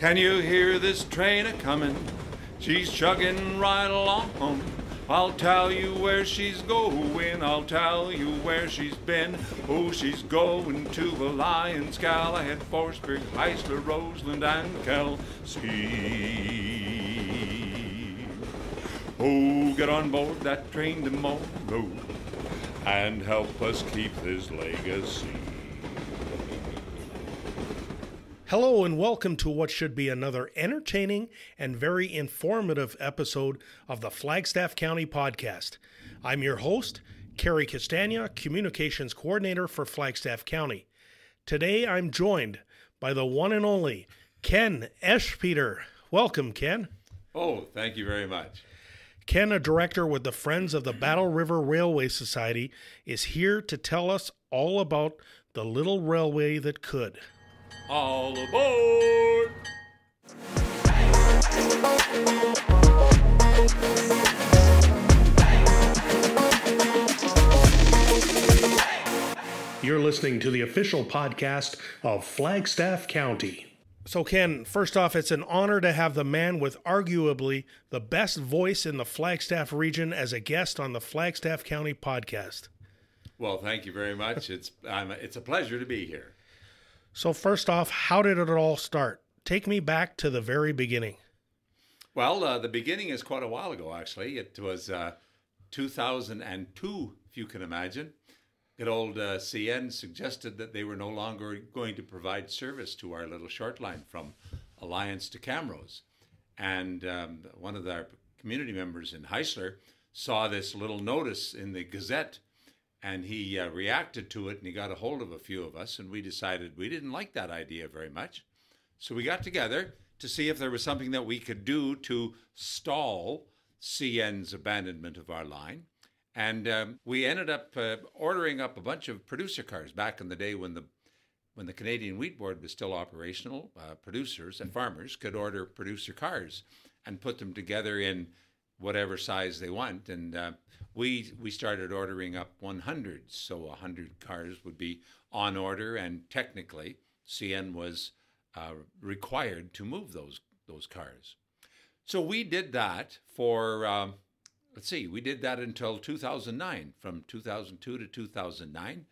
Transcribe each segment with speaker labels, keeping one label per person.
Speaker 1: Can you hear this train a-comin'? She's chugging right along. I'll tell you where she's going, I'll tell you where she's been. Oh, she's going to the Lions, Galahad, Forsberg, Heisler, Roseland, and Kelsey. Oh, get on board that train tomorrow and help us keep this legacy.
Speaker 2: Hello and welcome to what should be another entertaining and very informative episode of the Flagstaff County Podcast. I'm your host, Cary Castagna, Communications Coordinator for Flagstaff County. Today I'm joined by the one and only Ken Eshpeter. Welcome, Ken.
Speaker 1: Oh, thank you very much.
Speaker 2: Ken, a director with the Friends of the Battle River Railway Society, is here to tell us all about the little railway that could.
Speaker 1: All aboard!
Speaker 2: You're listening to the official podcast of Flagstaff County. So Ken, first off, it's an honor to have the man with arguably the best voice in the Flagstaff region as a guest on the Flagstaff County Podcast.
Speaker 1: Well, thank you very much. It's a pleasure to be here.
Speaker 2: So first off, how did it all start? Take me back to the very beginning.
Speaker 1: Well, the beginning is quite a while ago, actually. It was 2002, if you can imagine. Good old CN suggested that they were no longer going to provide service to our little short line from Alliance to Camrose. And one of our community members in Heisler saw this little notice in the Gazette, and he reacted to it, and he got a hold of a few of us, and we decided we didn't like that idea very much. So we got together to see if there was something that we could do to stall CN's abandonment of our line. And we ended up ordering up a bunch of producer cars back in the day when the Canadian Wheat Board was still operational. Producers and farmers could order producer cars and put them together in whatever size they want. And we started ordering up 100. So 100 cars would be on order, and technically CN was required to move those cars. So we did that for, we did that until 2009, from 2002 to 2009.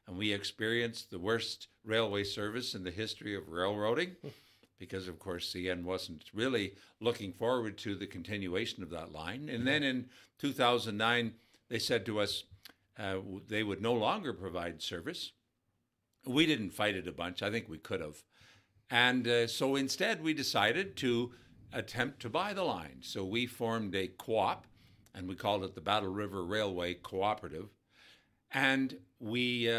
Speaker 1: And we experienced the worst railway service in the history of railroading, because, of course, CN wasn't really looking forward to the continuation of that line. And then in 2009, they said to us they would no longer provide service. We didn't fight it a bunch. I think we could have. And so instead, we decided to attempt to buy the line. So we formed a co-op, and we called it the Battle River Railway Cooperative. And we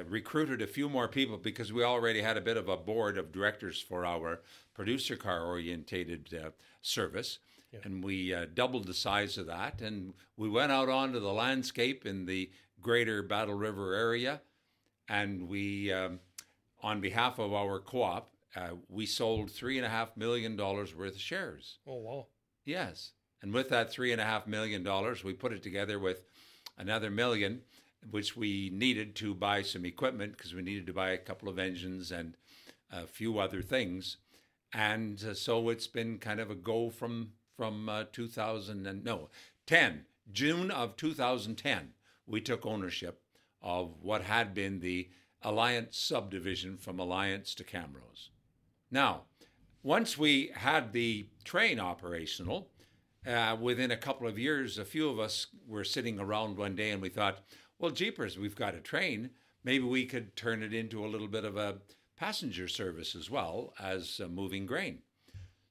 Speaker 1: recruited a few more people because we already had a bit of a board of directors for our producer car orientated service. Yeah. And we doubled the size of that. And we went out onto the landscape in the greater Battle River area. And we, on behalf of our co-op, we sold $3.5 million worth of shares.
Speaker 2: Oh, wow.
Speaker 1: Yes. And with that $3.5 million, we put it together with another $1 million, which we needed to buy some equipment because we needed to buy a couple of engines and a few other things. And so it's been kind of a go from June of 2010, we took ownership of what had been the Alliance subdivision from Alliance to Camrose. Now, once we had the train operational, within a couple of years, a few of us were sitting around one day and we thought, well, jeepers, we've got a train. Maybe we could turn it into a little bit of a passenger service as well as moving grain.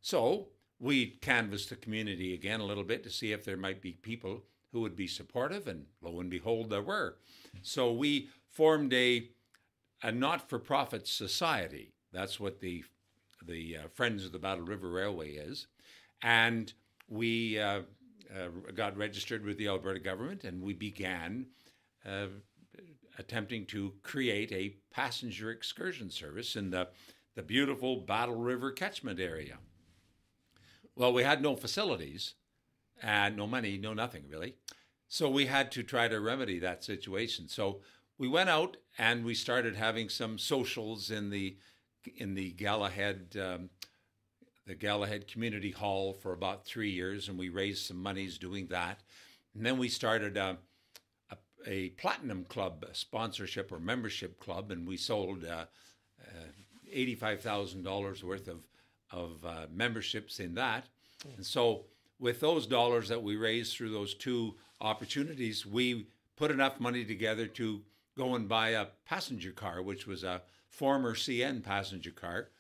Speaker 1: So we canvassed the community again a little bit to see if there might be people who would be supportive, and lo and behold, there were. So we formed a not-for-profit society. That's what the Friends of the Battle River Railway is. And we got registered with the Alberta government, and we began attempting to create a passenger excursion service in the beautiful Battle River catchment area. Well, we had no facilities, and no money, no nothing really. So we had to try to remedy that situation. So we went out and we started having some socials in the Galahad the Galahad Community Hall for about 3 years, and we raised some monies doing that. And then we started a platinum club sponsorship or membership club, and we sold $85,000 worth of memberships in that. And so with those dollars that we raised through those two opportunities, we put enough money together to go and buy a passenger car, which was a former CN passenger car,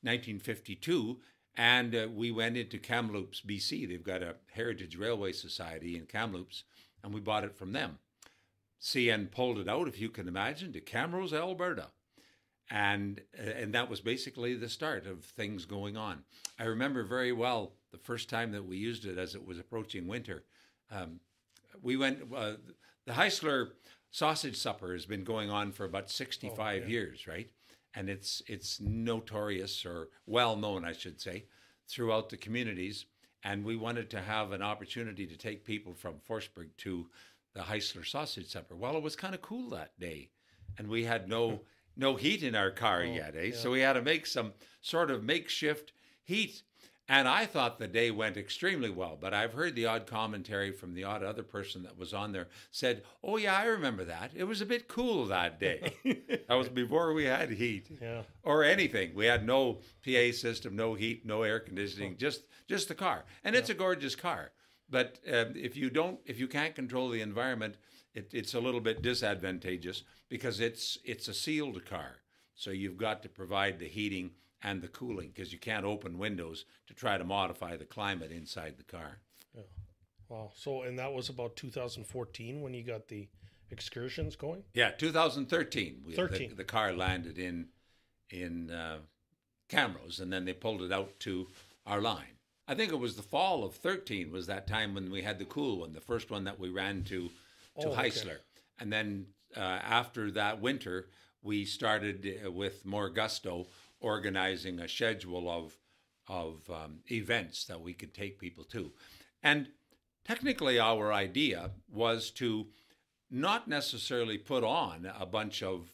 Speaker 1: 1952. And we went into Kamloops, BC. They've got a Heritage Railway Society in Kamloops, and we bought it from them. CN pulled it out, if you can imagine, to Camrose, Alberta. And that was basically the start of things going on. I remember very well the first time that we used it as it was approaching winter. We went, the Heisler sausage supper has been going on for about 65 years, right? And it's notorious, or well known, I should say, throughout the communities. And we wanted to have an opportunity to take people from Forsberg to the Heisler sausage supper. Well, it was kind of cool that day, and we had no heat in our car yet, eh? Yeah. So we had to make some sort of makeshift heat. And I thought the day went extremely well, but I've heard the odd commentary from the odd other person that was on there said, "Oh yeah, I remember that. It was a bit cool that day." That was before we had heat or anything. We had no PA system, no heat, no air conditioning, just the car. And it's a gorgeous car. But if you can't control the environment, it's a little bit disadvantageous because it's a sealed car. So you've got to provide the heating and the cooling, because you can't open windows to try to modify the climate inside the car.
Speaker 2: Yeah. Wow. So, and that was about 2014 when you got the excursions going?
Speaker 1: Yeah, 2013. The car landed in Camrose, and then they pulled it out to our line. I think it was the fall of 13 was that time when we had the cool one, the first one that we ran to Heisler. Okay. And then after that winter, we started with more gusto organizing a schedule of events that we could take people to. And technically our idea was to not necessarily put on a bunch of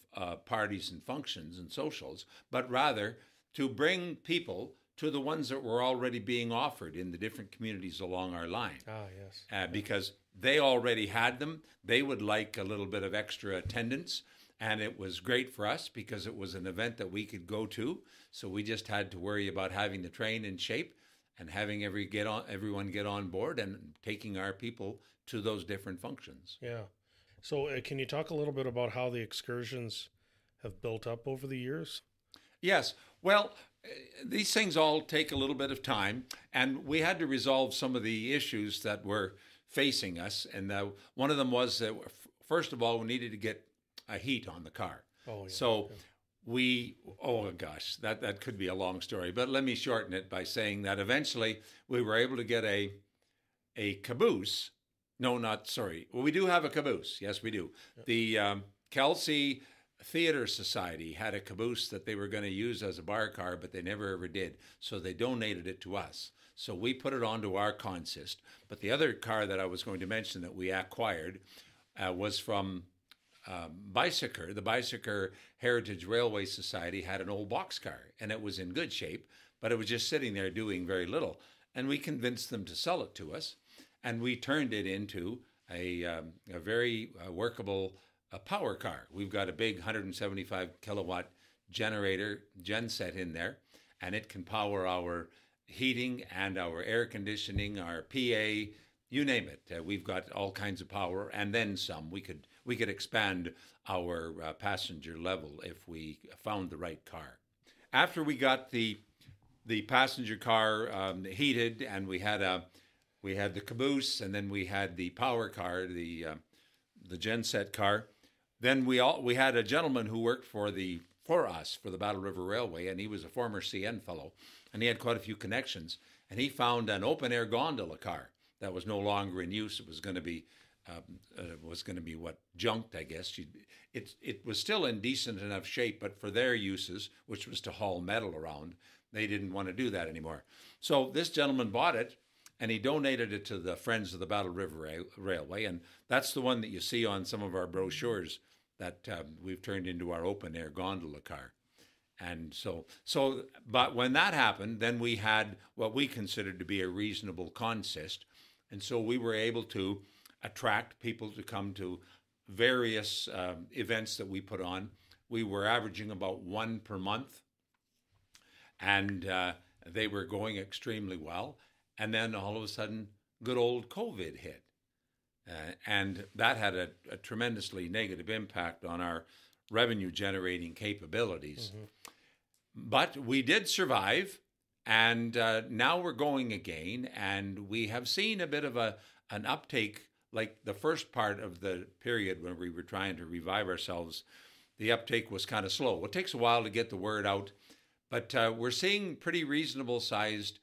Speaker 1: parties and functions and socials, but rather to bring people to the ones that were already being offered in the different communities along our line.
Speaker 2: Ah, yes.
Speaker 1: Because they already had them. They would like a little bit of extra attendance. And it was great for us because it was an event that we could go to. So we just had to worry about having the train in shape and having everyone get on board and taking our people to those different functions.
Speaker 2: Yeah. So can you talk a little bit about how the excursions have built up over the years?
Speaker 1: Yes. Well, these things all take a little bit of time, and we had to resolve some of the issues that were facing us. And one of them was that, first of all, we needed to get a heat on the car. Oh, yeah. So that could be a long story, but let me shorten it by saying that eventually we were able to get a caboose. No, not sorry. Well, we do have a caboose. Yes, we do. Yep. The Kelsey Theater Society had a caboose that they were going to use as a bar car, but they never ever did. So they donated it to us. So we put it onto our consist. But the other car that I was going to mention that we acquired was from Bicycer. The Bicycer Heritage Railway Society had an old boxcar, and it was in good shape, but it was just sitting there doing very little. And we convinced them to sell it to us, and we turned it into a very workable power car. We've got a big 175 kilowatt genset in there, and it can power our heating and our air conditioning, our PA, you name it. We've got all kinds of power, and then some. We could expand our passenger level if we found the right car. After we got the passenger car heated, and we had the caboose, and then we had the power car, the genset car. Then we had a gentleman who worked for us for the Battle River Railway, and he was a former CN fellow, and he had quite a few connections. And he found an open air gondola car that was no longer in use. It was going to be junked, I guess. It was still in decent enough shape, but for their uses, which was to haul metal around, they didn't want to do that anymore. So this gentleman bought it, and he donated it to the Friends of the Battle River Railway, and that's the one that you see on some of our brochures that we've turned into our open-air gondola car. And but when that happened, then we had what we considered to be a reasonable consist. And so we were able to attract people to come to various events that we put on. We were averaging about one per month, and they were going extremely well. And then all of a sudden, good old COVID hit. And that had a tremendously negative impact on our revenue generating capabilities. Mm-hmm. But we did survive, and now we're going again, and we have seen a bit of an uptake. Like the first part of the period when we were trying to revive ourselves, the uptake was kind of slow. It takes a while to get the word out, but we're seeing pretty reasonable sized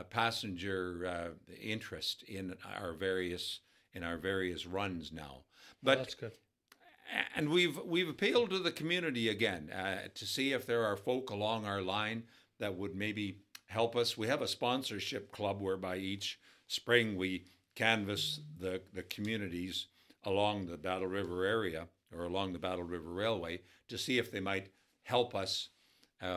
Speaker 1: passenger interest in our various runs now. But
Speaker 2: that's good.
Speaker 1: And we've appealed to the community again to see if there are folk along our line that would maybe help us. We have a sponsorship club whereby each spring we canvass the communities along the Battle River area or along the Battle River Railway to see if they might help us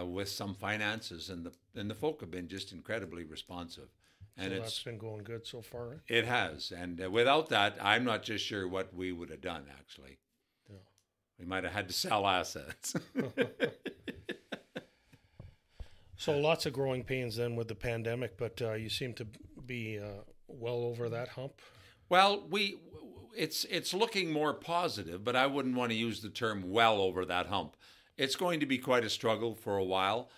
Speaker 1: with some finances. And the folk have been just incredibly responsive. And
Speaker 2: so that's been going good so far, right?
Speaker 1: It has. And without that, I'm not just sure what we would have done, actually. Yeah. We might have had to sell assets.
Speaker 2: So lots of growing pains then with the pandemic, but you seem to be well over that hump.
Speaker 1: Well, it's looking more positive, but I wouldn't want to use the term well over that hump. It's going to be quite a struggle for a while,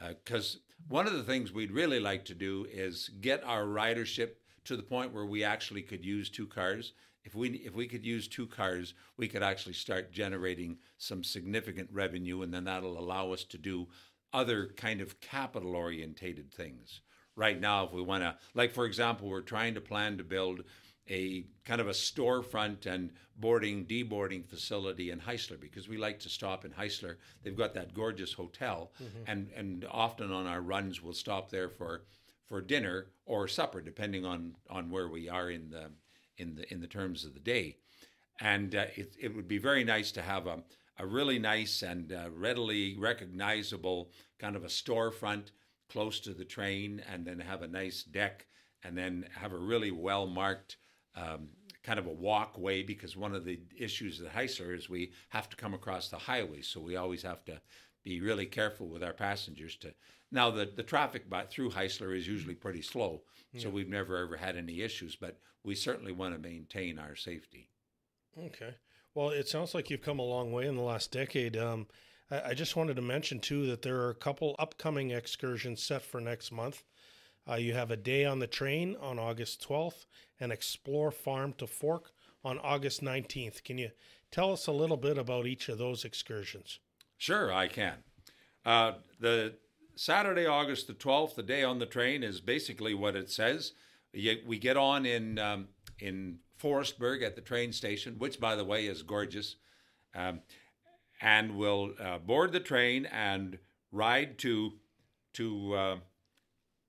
Speaker 1: because one of the things we'd really like to do is get our ridership to the point where we actually could use two cars. If we could use two cars, we could actually start generating some significant revenue, and then that'll allow us to do other kind of capital-orientated things. Right now, if we want to, like for example, we're trying to plan to build a kind of a storefront and deboarding facility in Heisler, because we like to stop in Heisler. They've got that gorgeous hotel, mm-hmm. and often on our runs we'll stop there for dinner or supper, depending on where we are in the terms of the day. And it would be very nice to have a really nice and readily recognizable kind of a storefront close to the train, and then have a nice deck, and then have a really well-marked kind of a walkway, because one of the issues at Heisler is we have to come across the highway, so we always have to be really careful with our passengers. Now, the traffic through Heisler is usually pretty slow, so we've never ever had any issues, but we certainly want to maintain our safety.
Speaker 2: Okay. Well, it sounds like you've come a long way in the last decade. I just wanted to mention, too, that there are a couple upcoming excursions set for next month. You have a day on the train on August 12th and Explore Farm to Fork on August 19th. Can you tell us a little bit about each of those excursions?
Speaker 1: Sure, I can. The Saturday, August the 12th, the day on the train, is basically what it says. We get on in Forestburg at the train station, which, by the way, is gorgeous. And we'll board the train and ride to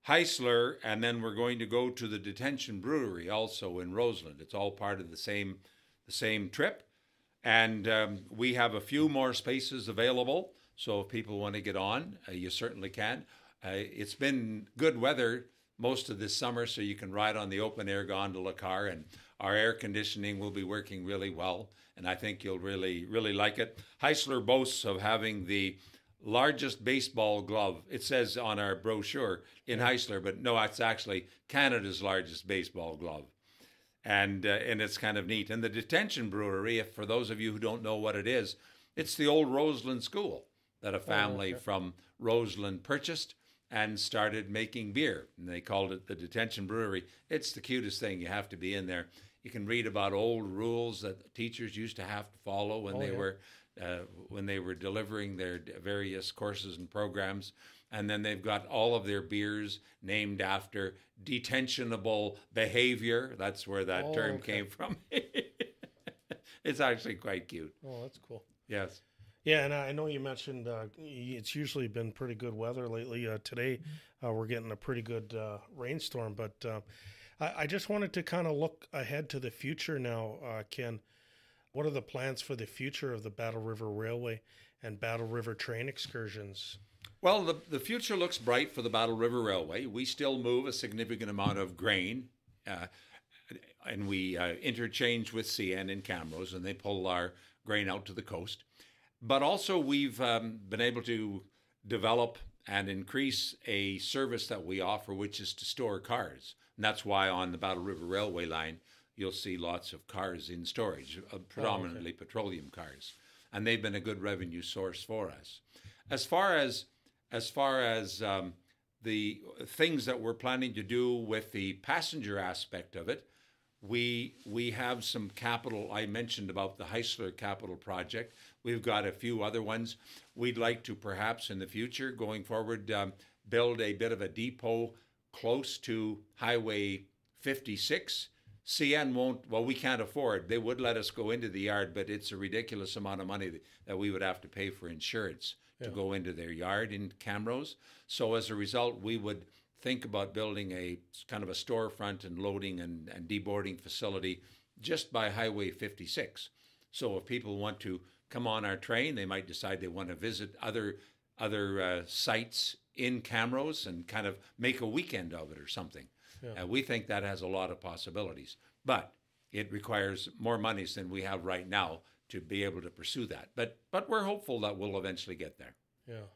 Speaker 1: Heisler, and then we're going to go to the Detention Brewery also in Roseland. It's all part of the same trip. And we have a few more spaces available, so if people want to get on, you certainly can. It's been good weather most of this summer, so you can ride on the open-air gondola car, and our air conditioning will be working really well, and I think you'll really, really like it. Heisler boasts of having the largest baseball glove. It says on our brochure in Heisler, but no, it's actually Canada's largest baseball glove. And it's kind of neat. And the Detention Brewery, for those of you who don't know what it is, it's the old Roseland School that a family from Roseland purchased and started making beer. And they called it the Detention Brewery. It's the cutest thing. You have to be in there. You can read about old rules that teachers used to have to follow when they were delivering their various courses and programs. And then they've got all of their beers named after detentionable behavior. That's where that term came from. It's actually quite cute.
Speaker 2: Oh, that's cool.
Speaker 1: Yes.
Speaker 2: Yeah, and I know you mentioned it's usually been pretty good weather lately. Today, we're getting a pretty good rainstorm, but I just wanted to kind of look ahead to the future now, Ken. What are the plans for the future of the Battle River Railway and Battle River train excursions?
Speaker 1: Well, the future looks bright for the Battle River Railway. We still move a significant amount of grain, and we interchange with CN in Camrose, and they pull our grain out to the coast. But also we've been able to develop and increase a service that we offer, which is to store cars. And that's why on the Battle River Railway line, you'll see lots of cars in storage, predominantly petroleum cars. And they've been a good revenue source for us. As far as the things that we're planning to do with the passenger aspect of it, we have some capital. I mentioned about the Heisler Capital Project. We've got a few other ones. We'd like to perhaps in the future, going forward, build a bit of a depot close to Highway 56. CN won't, well, we can't afford. They would let us go into the yard, but it's a ridiculous amount of money that we would have to pay for insurance to go into their yard in Camrose. So as a result, we would think about building a kind of a storefront and loading and deboarding facility just by Highway 56. So if people want to come on our train, they might decide they want to visit other sites in Camrose and kind of make a weekend of it or something. Yeah. We think that has a lot of possibilities, but it requires more monies than we have right now to be able to pursue that. But we're hopeful that we'll eventually get there.
Speaker 2: Yeah.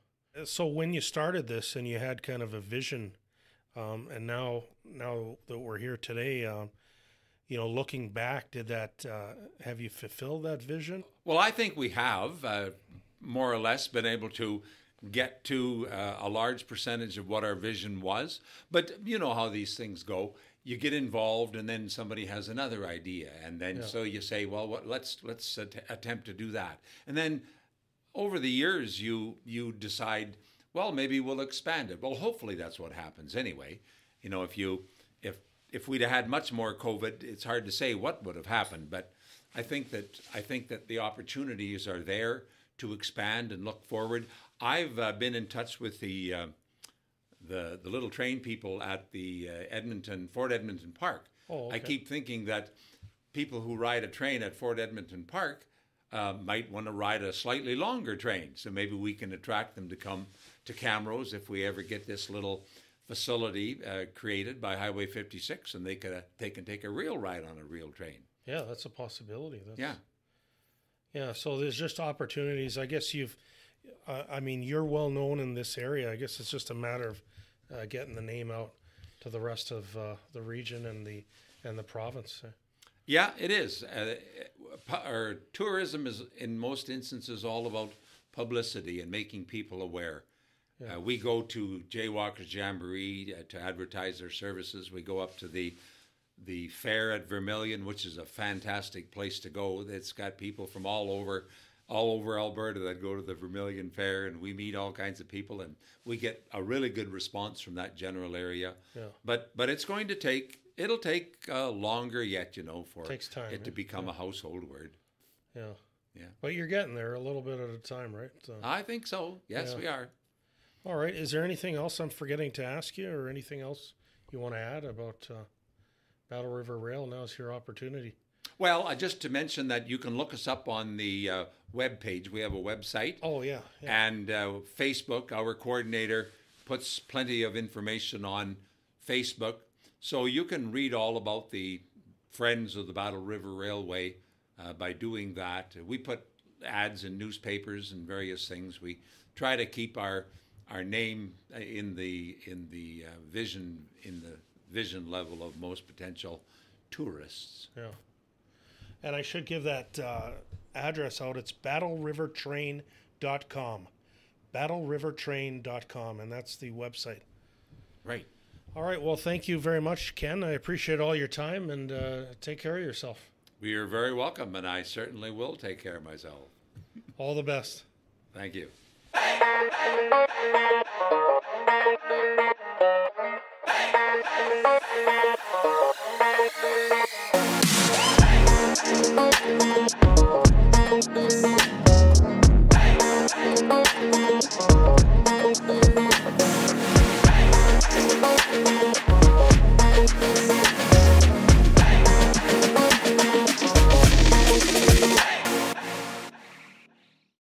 Speaker 2: So when you started this and you had kind of a vision, and now that we're here today, looking back, did that have you fulfilled that vision?
Speaker 1: Well, I think we have more or less been able to get to a large percentage of what our vision was. But you know how these things go. You get involved and then somebody has another idea. And then so you say, well, let's attempt to do that. And then over the years, you decide, well, maybe we'll expand it. Well, hopefully that's what happens anyway. You know, if we'd have had much more COVID, it's hard to say what would have happened. But I think that the opportunities are there to expand and look forward. I've been in touch with the little train people at the Fort Edmonton Park. Oh, okay. I keep thinking that people who ride a train at Fort Edmonton Park might want to ride a slightly longer train. So maybe we can attract them to come to Camrose if we ever get this little facility created by Highway 56, and they can take a real ride on a real train.
Speaker 2: Yeah, that's a possibility.
Speaker 1: Yeah.
Speaker 2: So there's just opportunities. I guess you're well known in this area. I guess it's just a matter of getting the name out to the rest of the region and the province.
Speaker 1: Yeah, it is. Our tourism is, in most instances, all about publicity and making people aware. Yeah. We go to Jaywalkers Jamboree to advertise their services. We go up to the fair at Vermilion, which is a fantastic place to go. It's got people from all over Alberta that go to the Vermilion Fair, and we meet all kinds of people, and we get a really good response from that general area. Yeah. But it's going to take longer yet, for it to become a household word.
Speaker 2: Yeah. Yeah. But you're getting there a little bit at a time, right? So,
Speaker 1: I think so. Yes, we are.
Speaker 2: All right. Is there anything else I'm forgetting to ask you, or anything else you want to add about Battle River Rail? Now's your opportunity.
Speaker 1: Well, just to mention that you can look us up on the web page. We have a website.
Speaker 2: Oh, yeah.
Speaker 1: And Facebook. Our coordinator puts plenty of information on Facebook. So you can read all about the Friends of the Battle River Railway by doing that. We put ads in newspapers and various things. We try to keep our name in the vision level of most potential tourists.
Speaker 2: Yeah. And I should give that address out. It's battlerivertrain.com. battlerivertrain.com, and that's the website.
Speaker 1: Right.
Speaker 2: All right. Well, thank you very much, Ken. I appreciate all your time, and take care of yourself.
Speaker 1: You're very welcome, and I certainly will take care of myself.
Speaker 2: All the best.
Speaker 1: Thank you.